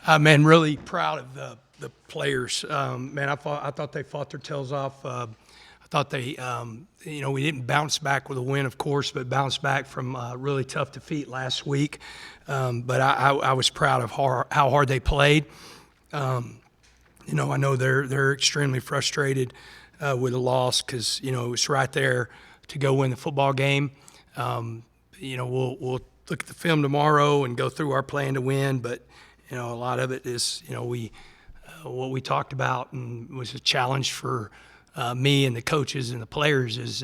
Man, really proud of the players. Man, I thought they fought their tails off. I thought they, we didn't bounce back with a win, of course, but bounced back from a really tough defeat last week. But I was proud of how hard they played. I know they're extremely frustrated with a loss because it was right there to go win the football game. We'll look at the film tomorrow and go through our plan to win, but a lot of it is what we talked about and was a challenge for me and the coaches and the players is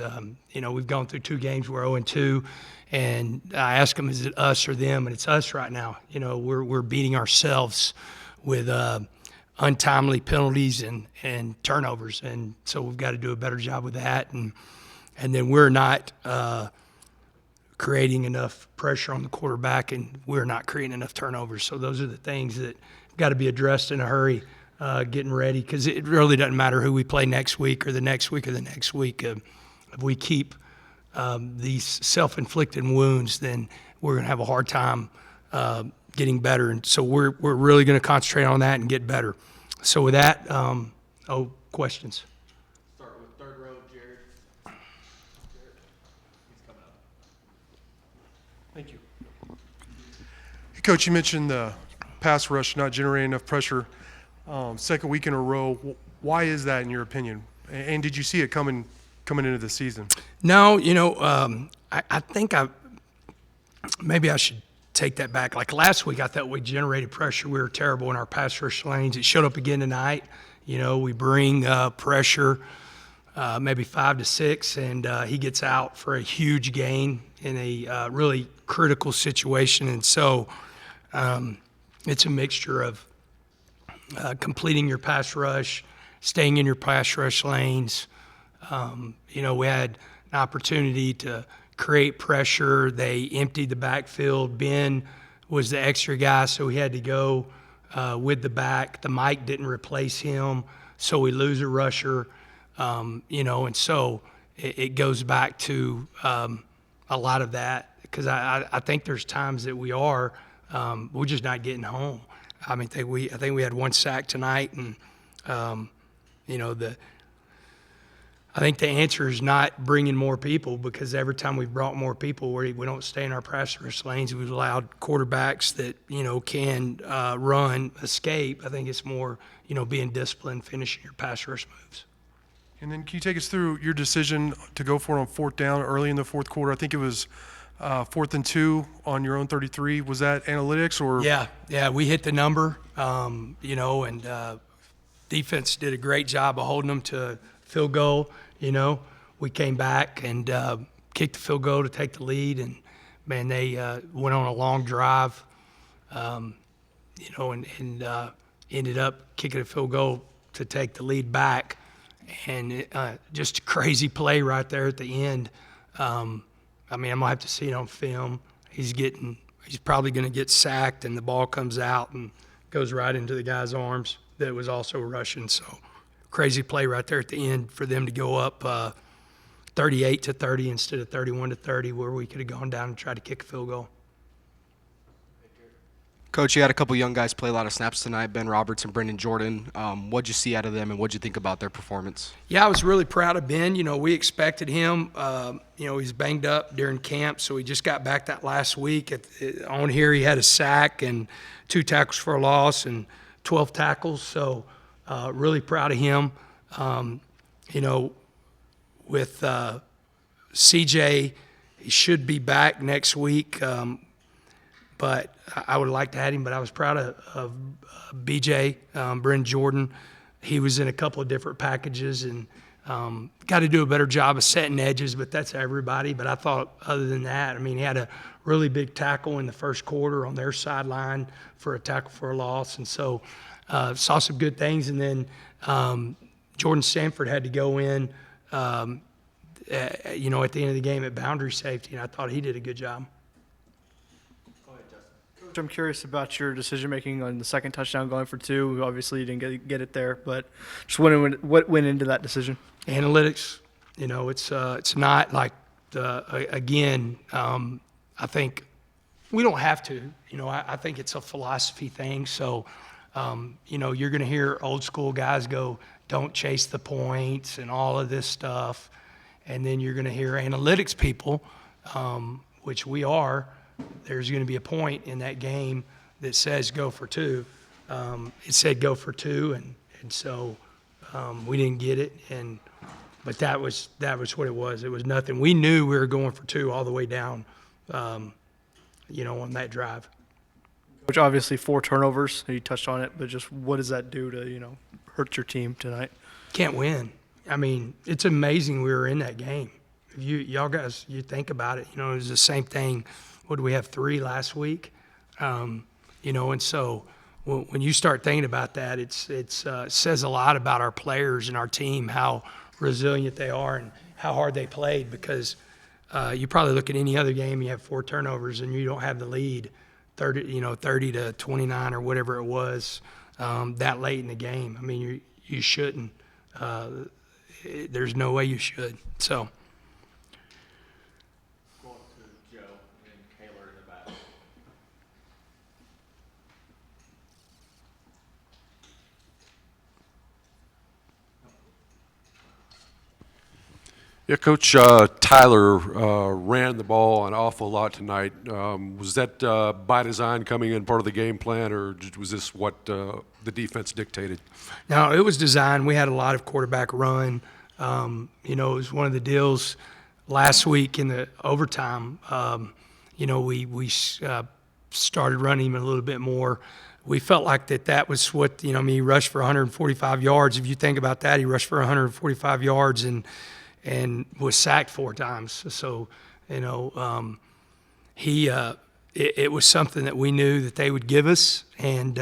we've gone through 2 games, we're 0-2, and I ask them, is it us or them? And it's us right now. We're beating ourselves with untimely penalties and turnovers, and so we've got to do a better job with that. And then we're not creating enough pressure on the quarterback, and we're not creating enough turnovers. So those are the things that got to be addressed in a hurry, getting ready, because it really doesn't matter who we play next week or the next week or the next week. If we keep these self-inflicted wounds, then we're going to have a hard time getting better. And so we're really going to concentrate on that and get better. So with that, questions? Start with third row, Jared. He's coming up. Thank you. Hey, Coach, you mentioned the pass rush not generating enough pressure. Second week in a row. Why is that, in your opinion? And did you see it coming into the season? No, I think maybe I should take that back. Like last week, I thought we generated pressure. We were terrible in our pass rush lanes. It showed up again tonight. We bring pressure, maybe 5 to 6, and he gets out for a huge gain in a really critical situation. And so it's a mixture of completing your pass rush, staying in your pass rush lanes. We had an opportunity to create pressure. They emptied the backfield. Ben was the extra guy, so he had to go with the back. The Mike didn't replace him, so we lose a rusher. And so it goes back to a lot of that, because I think there's times that we're just not getting home. I think we had 1 sack tonight, and I think the answer is not bringing more people, because every time we've brought more people, we don't stay in our pass rush lanes. We've allowed quarterbacks that can run, escape. I think it's more being disciplined, finishing your pass rush moves. And then can you take us through your decision to go for it on 4th down early in the 4th quarter? I think it was 4th and 2 on your own 33. Was that analytics or? Yeah, we hit the number, and defense did a great job of holding them to field goal. We came back and kicked the field goal to take the lead, and man, they went on a long drive, and ended up kicking a field goal to take the lead back, and just a crazy play right there at the end. I'm gonna have to see it on film. He's probably gonna get sacked, and the ball comes out and goes right into the guy's arms that was also rushing. So crazy play right there at the end for them to go up 38-30 instead of 31-30, where we could have gone down and tried to kick a field goal. Coach, you had a couple young guys play a lot of snaps tonight, Ben Roberts and Brendan Jordan. What'd you see out of them, and what'd you think about their performance? Yeah, I was really proud of Ben. We expected him. He's banged up during camp, so he just got back that last week. On here, he had a sack and 2 tackles for a loss and 12 tackles, so really proud of him. With CJ, he should be back next week, but I would have liked to have him, but I was proud of BJ, Brendan Jordan. He was in a couple of different packages, and got to do a better job of setting edges, but that's everybody. But I thought other than that, he had a really big tackle in the first quarter on their sideline for a tackle for a loss, and so saw some good things. And then Jordan Sanford had to go in, at the end of the game at boundary safety, and I thought he did a good job. Coach, I'm curious about your decision-making on the second touchdown going for 2. Obviously, you didn't get it there, but just wondering what went into that decision. Analytics, it's not like, again, I think We don't have to. You know, I think it's a philosophy thing. So, you know, you're going to hear old school guys go, don't chase the points and all of this stuff. And then you're going to hear analytics people, which we are, there's going to be a point in that game that says go for two. It said go for two, and so we didn't get it. But that was what it was. It was nothing. We knew we were going for two all the way down, you know, on that drive. Which obviously 4 turnovers. You touched on it, but just what does that do to, you know, hurt your team tonight? Can't win. I mean, it's amazing we were in that game. If y'all guys, you think about it, you know, it was the same thing. What did we have, 3 last week? You know, and so when you start thinking about that, it says a lot about our players and our team, how resilient they are and how hard they played, because you probably look at any other game, you have 4 turnovers and you don't have the lead, 30 to 29 or whatever it was, that late in the game. I mean, you shouldn't. There's no way you should. So. Going to Joe and Kaler in the back. Yeah, Coach, Tyler ran the ball an awful lot tonight. Was that by design coming in part of the game plan, or was this what the defense dictated? No, it was designed. We had a lot of quarterback run. You know, it was one of the deals last week in the overtime. You know, we started running him a little bit more. We felt like that was what, you know, I mean, he rushed for 145 yards. If you think about that, he rushed for 145 yards and was sacked 4 times. So, you know, it was something that we knew that they would give us, and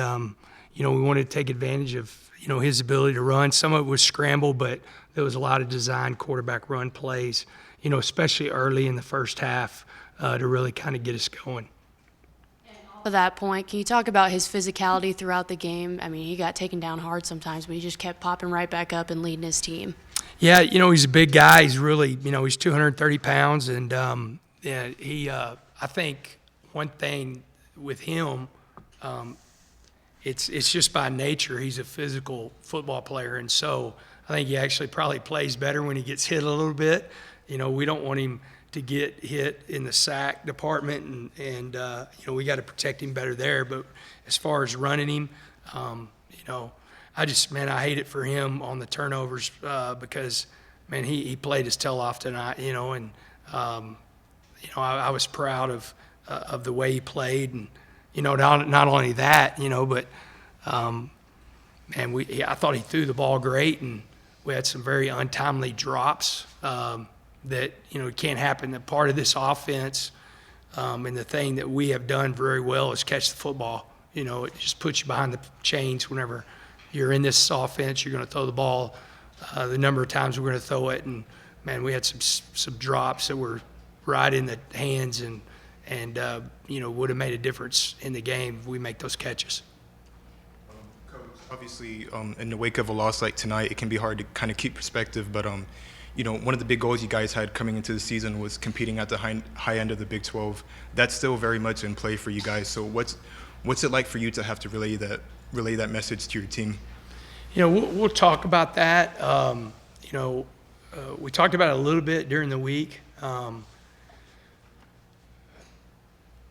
you know, we wanted to take advantage of, you know, his ability to run. Some of it was scramble, but there was a lot of designed quarterback run plays, you know, especially early in the first half to really kind of get us going. At that point, can you talk about his physicality throughout the game? I mean, he got taken down hard sometimes, but he just kept popping right back up and leading his team. Yeah, you know, he's a big guy. He's really, you know, he's 230 pounds, and yeah, I think one thing with him, it's just by nature he's a physical football player, and so I think he actually probably plays better when he gets hit a little bit. You know, we don't want him to get hit in the sack department, and you know, we got to protect him better there. But as far as running him, you know, I hate it for him on the turnovers because, man, he played his tail off tonight, you know, and you know, I was proud of the way he played, and you know, not only that, you know, but man, I thought he threw the ball great, and we had some very untimely drops that, you know, it can't happen. That part of this offense, and the thing that we have done very well is catch the football. You know, it just puts you behind the chains whenever you're in this offense. You're going to throw the ball the number of times we're going to throw it, and man, we had some drops that were right in the hands, and you know, would have made a difference in the game if we make those catches. Coach, obviously, in the wake of a loss like tonight, it can be hard to kind of keep perspective, but you know, one of the big goals you guys had coming into the season was competing at the high end of the Big 12. That's still very much in play for you guys. So what's it like for you to have to relay that message to your team? You know, we'll talk about that. You know, we talked about it a little bit during the week,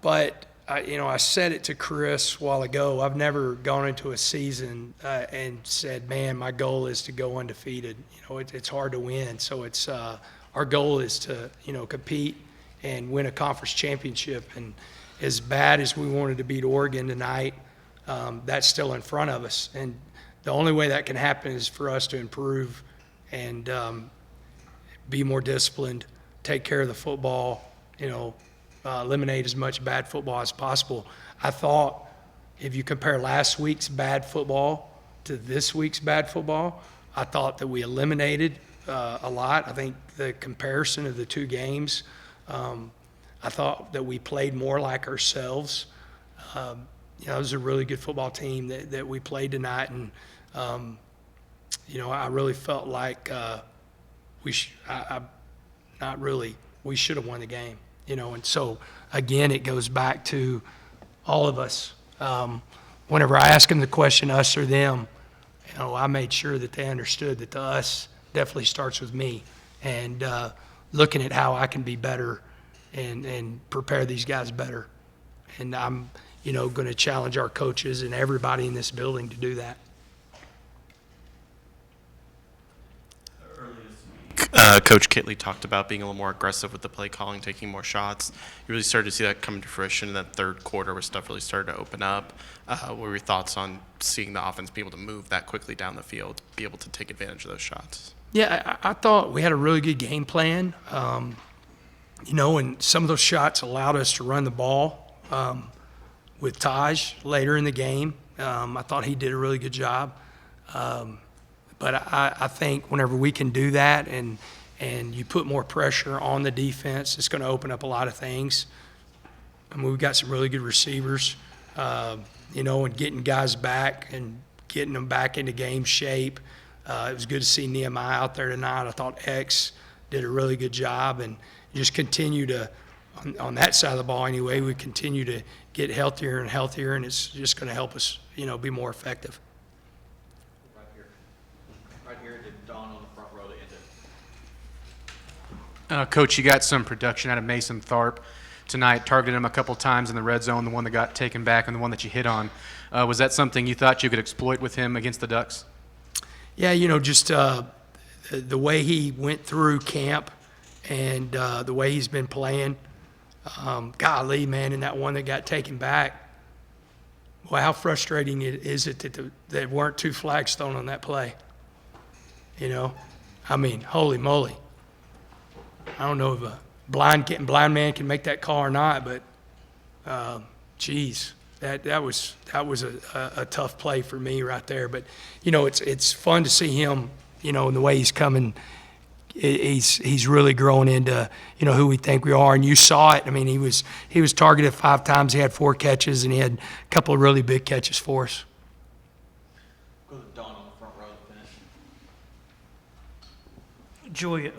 but you know, I said it to Chris a while ago. I've never gone into a season and said, "Man, my goal is to go undefeated." You know, it's hard to win. So it's our goal is to, you know, compete and win a conference championship. And as bad as we wanted to beat Oregon tonight, that's still in front of us. And the only way that can happen is for us to improve and be more disciplined, take care of the football, you know, eliminate as much bad football as possible. I thought if you compare last week's bad football to this week's bad football, I thought that we eliminated a lot. I think the comparison of the 2 games, I thought that we played more like ourselves. You know, it was a really good football team that we played tonight, and you know, I really felt like we should have won the game. And so, again, it goes back to all of us. Whenever I ask them the question, us or them, I made sure that they understood that the us definitely starts with me, and looking at how I can be better and prepare these guys better. And I'm, going to challenge our coaches and everybody in this building to do that. Coach Kitley talked about being a little more aggressive with the play calling, taking more shots. You really started to see that come to fruition in that third quarter where stuff really started to open up. What were your thoughts on seeing the offense be able to move that quickly down the field, be able to take advantage of those shots? Yeah, I thought we had a really good game plan, and some of those shots allowed us to run the ball with Taj later in the game. I thought he did a really good job. But I think whenever we can do that and you put more pressure on the defense, it's going to open up a lot of things. I mean, we've got some really good receivers, and getting guys back and getting them back into game shape. It was good to see Nehemiah out there tonight. I thought X did a really good job, and just continue to, on that side of the ball anyway, we continue to get healthier and healthier, and it's just going to help us, be more effective. Right here, did Don on the front row to end it? Coach, you got some production out of Mason Tharp tonight. Targeted him a couple times in the red zone, the one that got taken back and the one that you hit on. Was that something you thought you could exploit with him against the Ducks? Yeah, just the way he went through camp and the way he's been playing. Golly, man, and that one that got taken back. Well, how frustrating is it that there weren't 2 flags thrown on that play? I mean, holy moly. I don't know if a blind man can make that call or not, but geez, that was a tough play for me right there. But it's fun to see him, in the way he's coming. He's really growing into who we think we are, and you saw it. I mean, he was targeted 5 times. He had 4 catches, and he had a couple of really big catches for us. Go to Don on the front row to finish. Joey,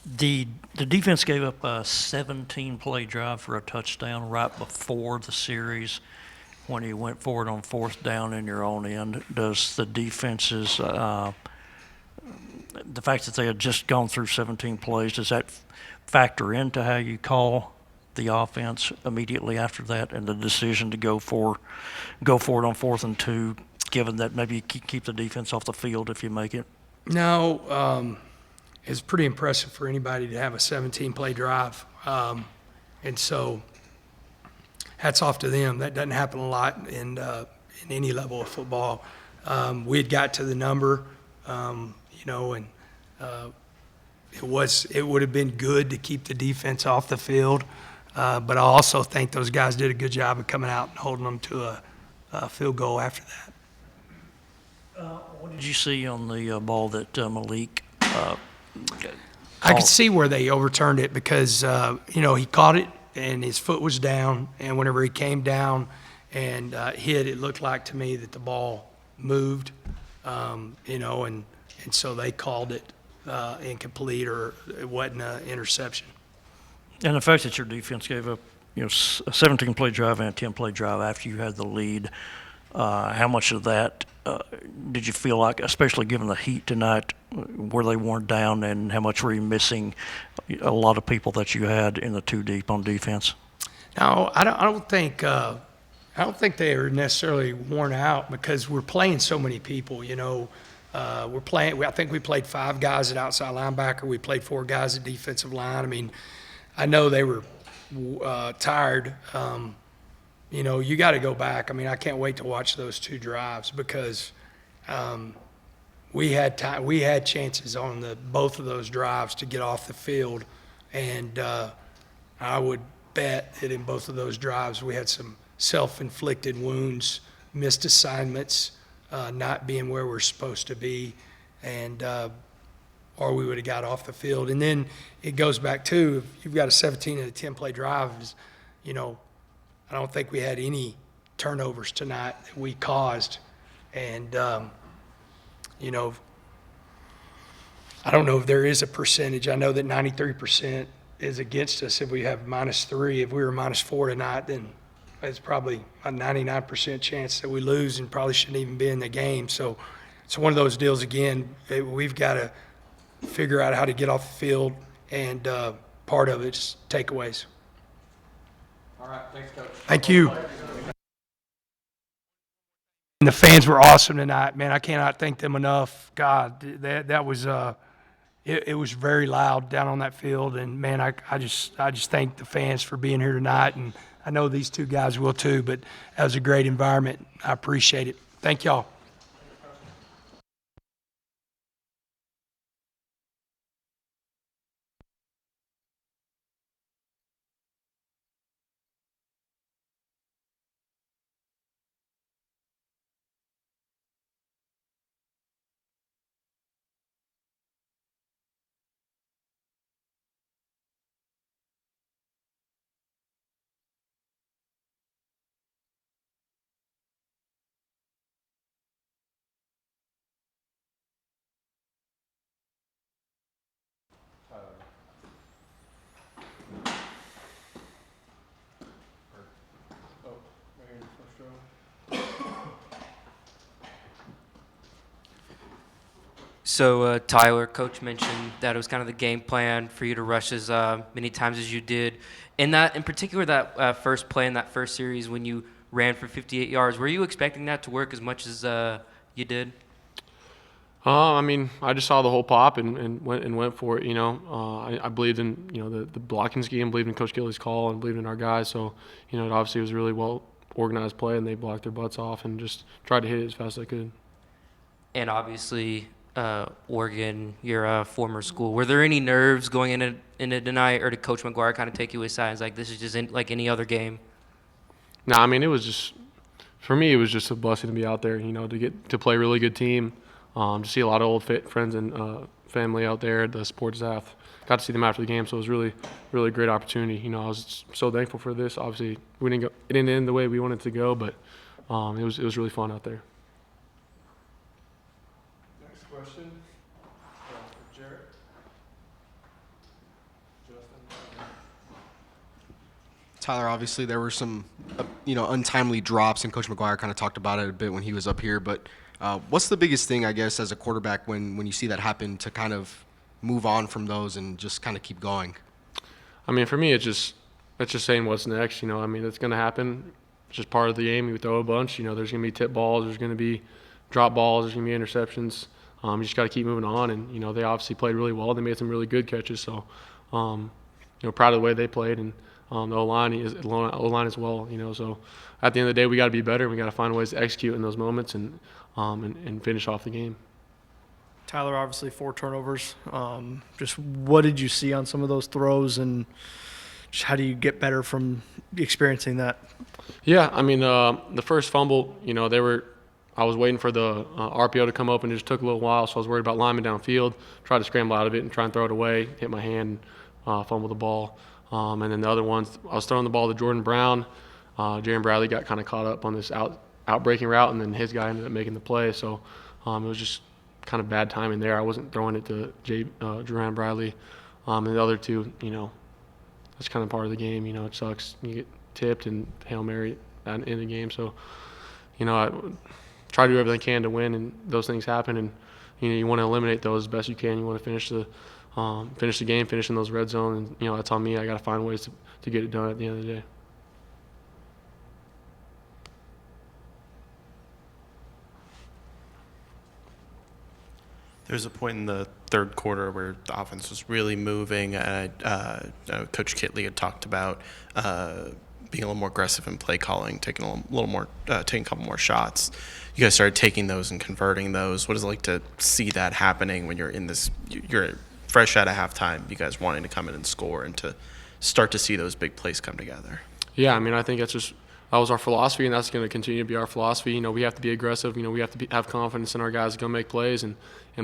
the defense gave up a 17-play drive for a touchdown right before the series when you went forward on 4th down in your own end. Does the defense's the fact that they had just gone through 17 plays, does that factor into how you call the offense immediately after that and the decision to go forward on 4th and 2, given that maybe you keep the defense off the field if you make it? No, it's pretty impressive for anybody to have a 17-play drive. And so hats off to them. That doesn't happen a lot in any level of football. We had got to the number, and it would have been good to keep the defense off the field. But I also think those guys did a good job of coming out and holding them to a field goal after that. What did you see on the ball that Malik I could see where they overturned it because, he caught it and his foot was down. And whenever he came down and hit, it looked like to me that the ball moved, and so they called it incomplete, or it wasn't an interception. And the fact that your defense gave up, a 17-play drive and a 10-play drive after you had the lead, how much of that did you feel like, especially given the heat tonight, where they weren't down, and how much were you missing a lot of people that you had in the 2 deep on defense? No, I don't think they are necessarily worn out because we're playing so many people. We're playing. I think we played 5 guys at outside linebacker. We played 4 guys at defensive line. I mean, I know they were tired. You got to go back. I mean, I can't wait to watch those 2 drives because we had time. We had chances on both of those drives to get off the field, and I would bet that in both of those drives we had some self-inflicted wounds, missed assignments, not being where we're supposed to be, and or we would have got off the field. And then it goes back to, if you've got a 17 and a 10-play drive, I don't think we had any turnovers tonight that we caused. And, I don't know if there is a percentage. I know that 93% is against us if we have -3. If we were -4 tonight, then it's probably a 99% chance that we lose and probably shouldn't even be in the game. So it's one of those deals again. We've got to figure out how to get off the field, and part of it's takeaways. All right, thanks, Coach. Thank you. And the fans were awesome tonight, man. I cannot thank them enough. God, that was it was very loud down on that field, and man, I just thank the fans for being here tonight, and I know these two guys will too. But that was a great environment. I appreciate it. Thank y'all. So, Tyler, Coach mentioned that it was kind of the game plan for you to rush as many times as you did. In particular, that first play in that first series when you ran for 58 yards, were you expecting that to work as much as you did? I mean, I just saw the whole pop and went for it. I believed in the blocking scheme, believed in Coach Gilly's call, and believed in our guys. So it obviously was a really well organized play, and they blocked their butts off and just tried to hit it as fast as I could. And obviously, Oregon, your former school. Were there any nerves going into tonight, or did Coach McGuire kind of take you aside and was like, this is just like any other game? No, I mean, it was just, for me, it was just a blessing to be out there, to get to play a really good team, to see a lot of old friends and family out there, the support staff. Got to see them after the game, so it was really, really great opportunity. I was so thankful for this. Obviously, it didn't end the way we wanted it to go, but it was really fun out there. Next question for Jarrett. Tyler, obviously there were some, untimely drops, and Coach McGuire kind of talked about it a bit when he was up here. But what's the biggest thing, I guess, as a quarterback when you see that happen to kind of move on from those and just kind of keep going? I mean, for me, it's just saying what's next. I mean, it's going to happen. It's just part of the game. You throw a bunch. There's going to be tip balls. There's going to be drop balls. There's going to be interceptions. You just got to keep moving on. And they obviously played really well. They made some really good catches. So, proud of the way they played, and the O-line as well. So at the end of the day, we got to be better. We got to find ways to execute in those moments and finish off the game. Tyler, obviously 4 turnovers. Just what did you see on some of those throws, and just how do you get better from experiencing that? Yeah, I mean, the first fumble, I was waiting for the RPO to come up, and it just took a little while, so I was worried about linemen downfield. Tried to scramble out of it and try and throw it away, hit my hand, fumble the ball. And then the other ones, I was throwing the ball to Jordan Brown. Jaron Bradley got kind of caught up on this out-breaking route, and then his guy ended up making the play. So it was just kind of bad timing there. I wasn't throwing it to Jaron Bradley. And the other two, that's kind of part of the game. It sucks. You get tipped and Hail Mary in the game. So, I try to do everything I can to win, and those things happen. And, you want to eliminate those as best you can. You want to finish the game, finish in those red zone. And, that's on me. I got to find ways to get it done at the end of the day. There's a point in the third quarter where the offense was really moving, and Coach Kitley had talked about being a little more aggressive in play calling, taking a couple more shots. You guys started taking those and converting those. What is it like to see that happening when you're fresh out of halftime, you guys wanting to come in and score and to start to see those big plays come together? Yeah, I mean, I think that was our philosophy, and that's going to continue to be our philosophy. We have to be aggressive. We have to have confidence in our guys to go make plays and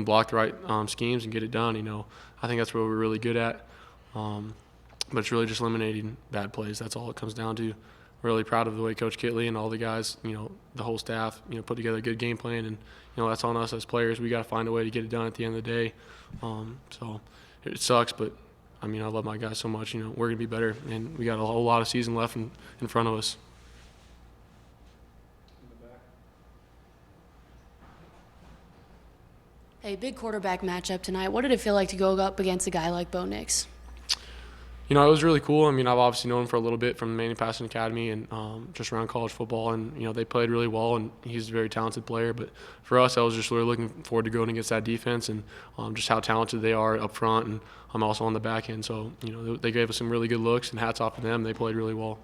block the right schemes and get it done. I think that's what we're really good at. But it's really just eliminating bad plays. That's all it comes down to. Really proud of the way Coach Kitley and all the guys, the whole staff, put together a good game plan. And, that's on us as players. We got to find a way to get it done at the end of the day. So it sucks, but I mean, I love my guys so much. You know, we're going to be better, and we got a whole lot of season left in front of us. Hey, big quarterback matchup tonight. What did it feel like to go up against a guy like Bo Nix? You know, it was really cool. I mean, I've obviously known him for a little bit from the Manning Passing Academy and just around college football. And, you know, they played really well, and he's a very talented player. But for us, I was just really looking forward to going against that defense and just how talented they are up front. And I'm also on the back end. So, you know, they gave us some really good looks, and hats off to them. They played really well.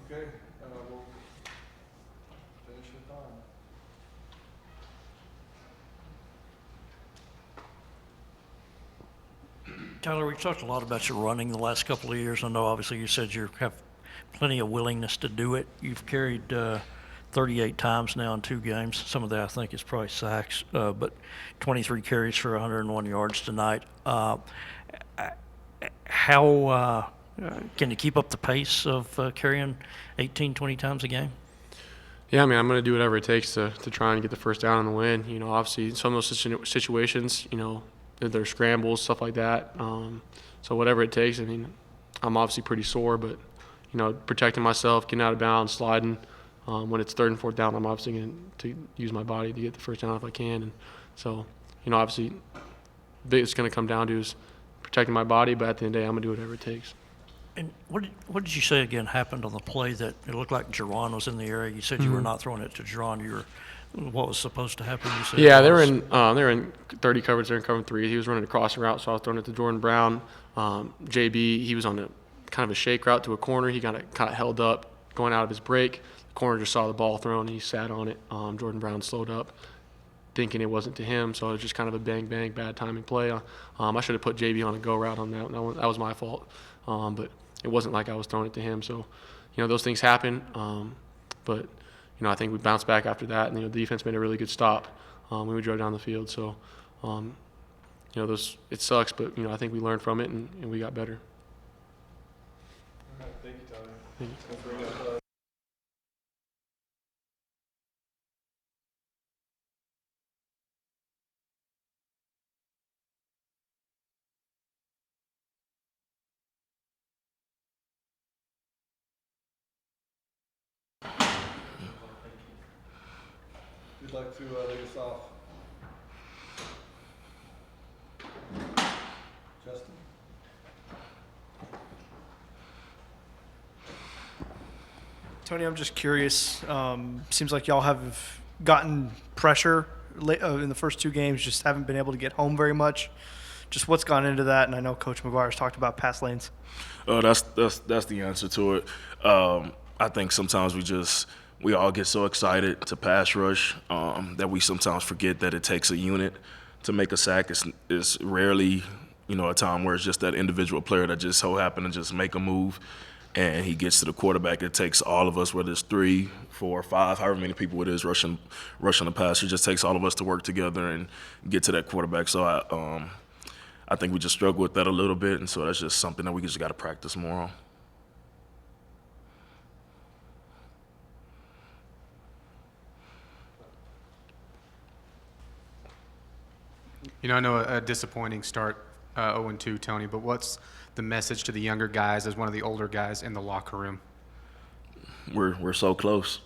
Okay, we'll finish your time. Tyler, we've talked a lot about your running the last couple of years. I know obviously you said you have plenty of willingness to do it. You've carried 38 times now in 2 games. Some of that I think is probably sacks, but 23 carries for 101 yards tonight. How can you keep up the pace of carrying 18, 20 times a game? Yeah, I mean, I'm going to do whatever it takes to try and get the first down and the win. You know, obviously, some of those situations, you know, there's scrambles, stuff like that. So whatever it takes. I mean, I'm obviously pretty sore, but, you know, protecting myself, getting out of bounds, sliding. When it's 3rd and 4th down, I'm obviously going to use my body to get the first down if I can. And so, you know, obviously, it's going to come down to is protecting my body, but at the end of the day, I'm going to do whatever it takes. And what did you say again happened on the play that it looked like Jerron was in the area? You said you were not throwing it to Jerron. You were what was supposed to happen? You said Yeah, they were in 30 coverage. They're in cover 3. He was running a crossing route, so I was throwing it to Jordan Brown. JB, he was on a kind of a shake route to a corner. He got kind of held up going out of his break. The corner just saw the ball thrown, and he sat on it. Jordan Brown slowed up, thinking it wasn't to him, so it was just kind of a bang, bad timing play. I should have put JB on a go route on that. That was my fault, but it wasn't like I was throwing it to him. So, you know, those things happen, but you know, I think we bounced back after that, and you know, the defense made a really good stop when we drove down the field. So, you know, it sucks, but you know, I think we learned from it and we got better. All right, thank you, Tyler. Thank you. Who'd like to lead us off? Justin? Tony, I'm just curious. Seems like y'all have gotten pressure in the first 2 games, just haven't been able to get home very much. Just what's gone into that? And I know Coach McGuire's talked about pass lanes. That's the answer to it. I think sometimes we all get so excited to pass rush that we sometimes forget that it takes a unit to make a sack. It's rarely, you know, a time where it's just that individual player that just so happened to just make a move and he gets to the quarterback. It takes all of us, whether it's 3, 4, 5, however many people it is rushing the pass. It just takes all of us to work together and get to that quarterback. So I think we just struggle with that a little bit, and so that's just something that we just got to practice more on. You know, I know a disappointing start, 0-2, Tony, but what's the message to the younger guys as one of the older guys in the locker room? We're so close.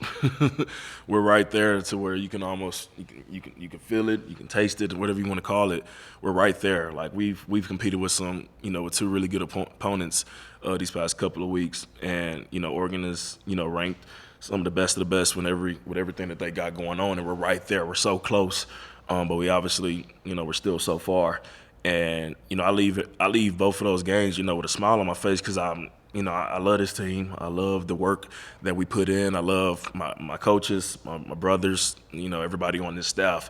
We're right there to where you can almost you can feel it, you can taste it, whatever you want to call it. We're right there. Like we've competed with with 2 really good opponents these past couple of weeks, and you know, Oregon is ranked some of the best with everything that they got going on, and we're right there. We're so close, but we obviously we're still so far. And I leave both of those games with a smile on my face because I love this team. I love the work that we put in. I love my coaches, my brothers, everybody on this staff,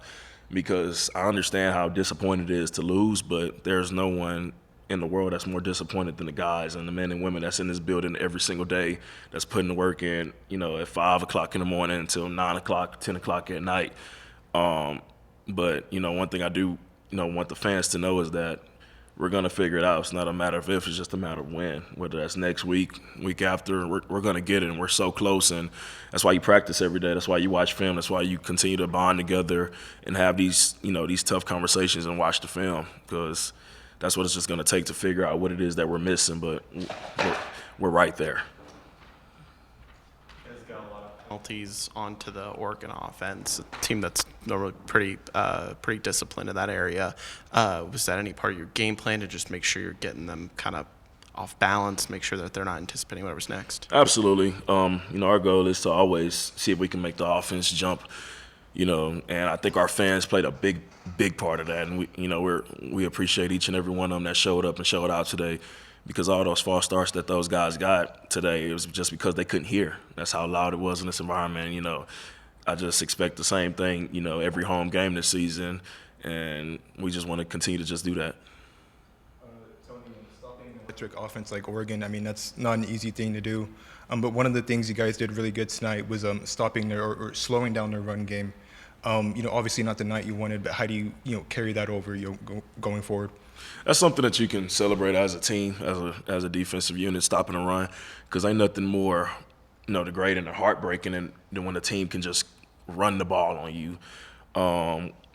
because I understand how disappointing it is to lose, but there's no one in the world that's more disappointed than the guys and the men and women that's in this building every single day, that's putting the work in, at 5 o'clock in the morning until 9 o'clock, 10 o'clock at night. But, one thing I do want the fans to know is that we're going to figure it out. It's not a matter of if, it's just a matter of when. Whether that's next week, week after, we're going to get it, and we're so close. And that's why you practice every day. That's why you watch film. That's why you continue to bond together and have these, these tough conversations and watch the film, because that's what it's just going to take to figure out what it is that we're missing. But we're right there. Penalties onto the Oregon offense, a team that's normally pretty disciplined in that area. Was that any part of your game plan to just make sure you're getting them kind of off balance, make sure that they're not anticipating whatever's next? Absolutely. Our goal is to always see if we can make the offense jump. And I think our fans played a big part of that, and we appreciate each and every one of them that showed up and showed out today. Because all those false starts that those guys got today, it was just because they couldn't hear. That's how loud it was in this environment. I just expect the same thing, every home game this season, and we just want to continue to just do that. Tony, stopping an electric offense like Oregon, I mean, that's not an easy thing to do. But one of the things you guys did really good tonight was stopping their or slowing down their run game. Obviously not the night you wanted, but how do you carry that over going forward? That's something that you can celebrate as a team, as a defensive unit, stopping a run, because ain't nothing more, degrading or heartbreaking than when a team can just run the ball on you.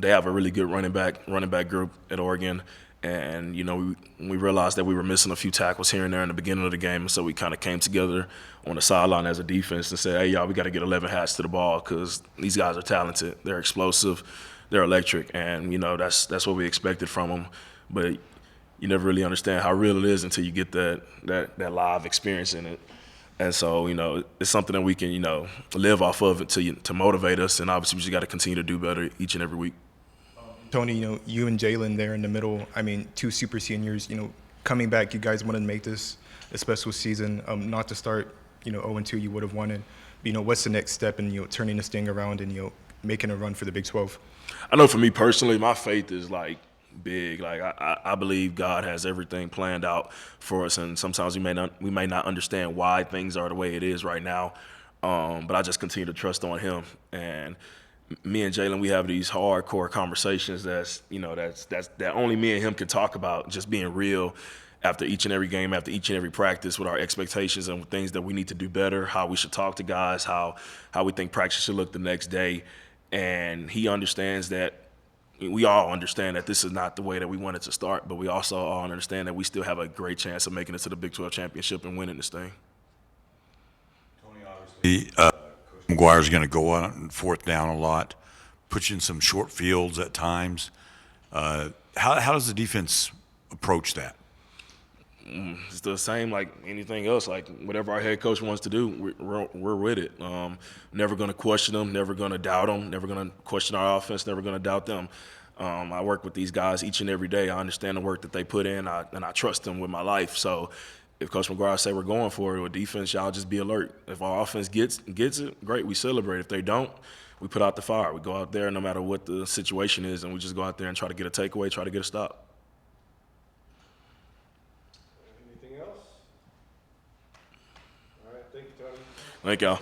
They have a really good running back group at Oregon, and we realized that we were missing a few tackles here and there in the beginning of the game, and so we kind of came together on the sideline as a defense and said, hey, y'all, we got to get 11 hats to the ball because these guys are talented, they're explosive, they're electric, and that's what we expected from them. But you never really understand how real it is until you get that live experience in it. And so, it's something that we can, live off of it to motivate us. And obviously, we just got to continue to do better each and every week. Tony, you and Jalen there in the middle, I mean, two super seniors, coming back, you guys wanted to make this a special season, not to start, 0-2 you would have wanted. But, what's the next step in, turning this thing around and, making a run for the Big 12? I know for me personally, my faith is big. I believe God has everything planned out for us, and sometimes we may not understand why things are the way it is right now. But I just continue to trust on Him. And me and Jalen, we have these hardcore conversations that only me and him can talk about, just being real after each and every game, after each and every practice, with our expectations and things that we need to do better, how we should talk to guys, how we think practice should look the next day. And he understands that. We all understand that this is not the way that we want it to start, but we also all understand that we still have a great chance of making it to the Big 12 championship and winning this thing. Tony, obviously, Coach McGuire's going to go on fourth down a lot, put you in some short fields at times. How does the defense approach that? It's the same like anything else. Like whatever our head coach wants to do, we're with it. Never going to question them, never going to doubt them, never going to question our offense, never going to doubt them. I work with these guys each and every day. I understand the work that they put in, and I trust them with my life. So if Coach McGuire say we're going for it with defense, y'all just be alert. If our offense gets it, great, we celebrate. If they don't, we put out the fire. We go out there no matter what the situation is, and we just go out there and try to get a takeaway, try to get a stop. Anything else? All right, thank you, Tony. Thank y'all.